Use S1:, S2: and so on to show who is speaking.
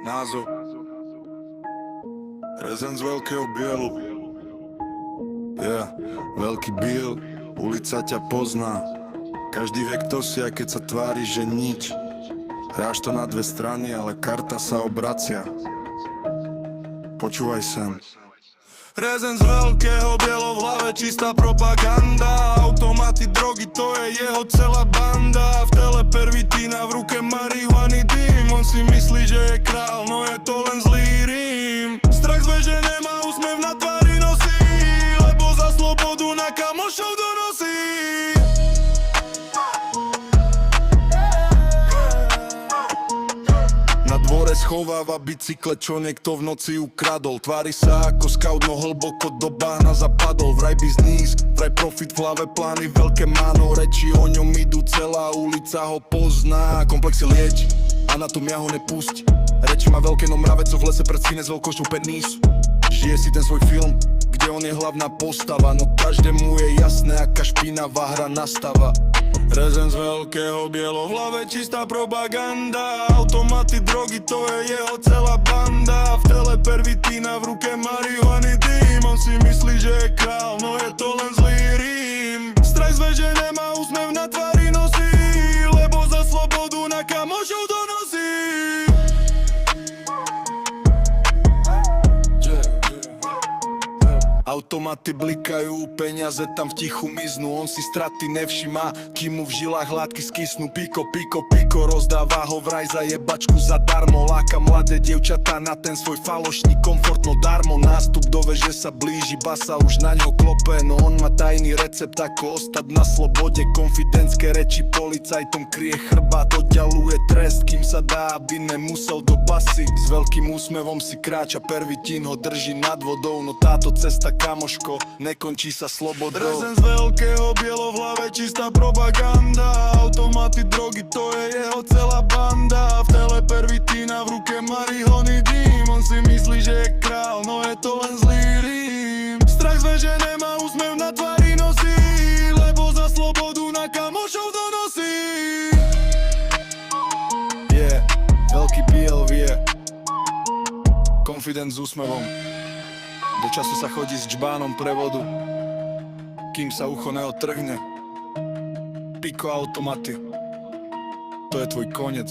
S1: Názov Rezen z Veľkého Bielu. Veľký Biel, ulica ťa pozná. Každý vie, kto si, aj keď sa tvári, že nič. Hráš to na dve strany, ale karta sa obracia. Počúvaj sem. Rezen z Veľkého Bielo, v hlave čistá propaganda. Automaty, drogy, to je jeho celá banda. V tele pervitína, v ruke marihuany dým. On si myslí, že je král, no je to len zlý rím. Strach z veže nemá, úsmev na tvári nosí, lebo za slobodu na kamošov donosí. Na dvore schováva bicykle, čo niekto v noci ukradol. Tvári sa ako scout, no hlboko do bahna zapadol. Vraj biznis, vraj profit, v hlave plány veľké máno. Reči o ňom idú, celá ulica ho pozná. Komplexy lieč a na tom ja ho nepusť. Reči má veľké, no mravecov v lese pred skine s veľkosťou peníz. Žije si ten svoj film, kde on je hlavná postava, no každému je jasné, aká špinavá hra nastáva. Rezen z Veľkého Bielo, v hlave čistá propaganda. Automaty, drogy, to je jeho celá banda. V tele pervitína, v ruke marihuany dým. On si myslí, že je král, no je to len zlý rím. Strach z veže nemá, úsmev na tvári nosí, lebo za slobodu na kamošov donosí. Automaty blikajú, peniaze tam v tichu miznú. On si straty nevšimá, kým mu v žilách látky skysnú. Piko, piko, piko, rozdáva ho vraj za jebačku zadarmo. Láka mladé dievčatá na ten svoj falošný komfort, no darmo. Nástup do veže sa blíži, basa už na ňo klope, no on má tajný recept, ako ostať na slobode. Konfidentské reči policajtom kryje chrbát, oddialuje trest, kým sa dá, aby nemusel do basy. S veľkým úsmevom si kráča, pervitín ho drží nad vodou, no táto cesta, kamoško, nekončí sa slobodou. Rezen z Veľkého Bielo, v hlave čistá propaganda. Automaty, drogy, to je jeho celá banda. V tele pervitína, v ruke marihuany dým. On si myslí, že je král, no je to len zlý rím. Strach z veže nemá, úsmev na tvári nosí, lebo za slobodu na kamošov donosí. Veľký Biel vie. Confident s úsmevom. Do času sa chodí s džbánom prevodu, kým sa ucho neodtrhne. Piko, automaty, to je tvoj koniec.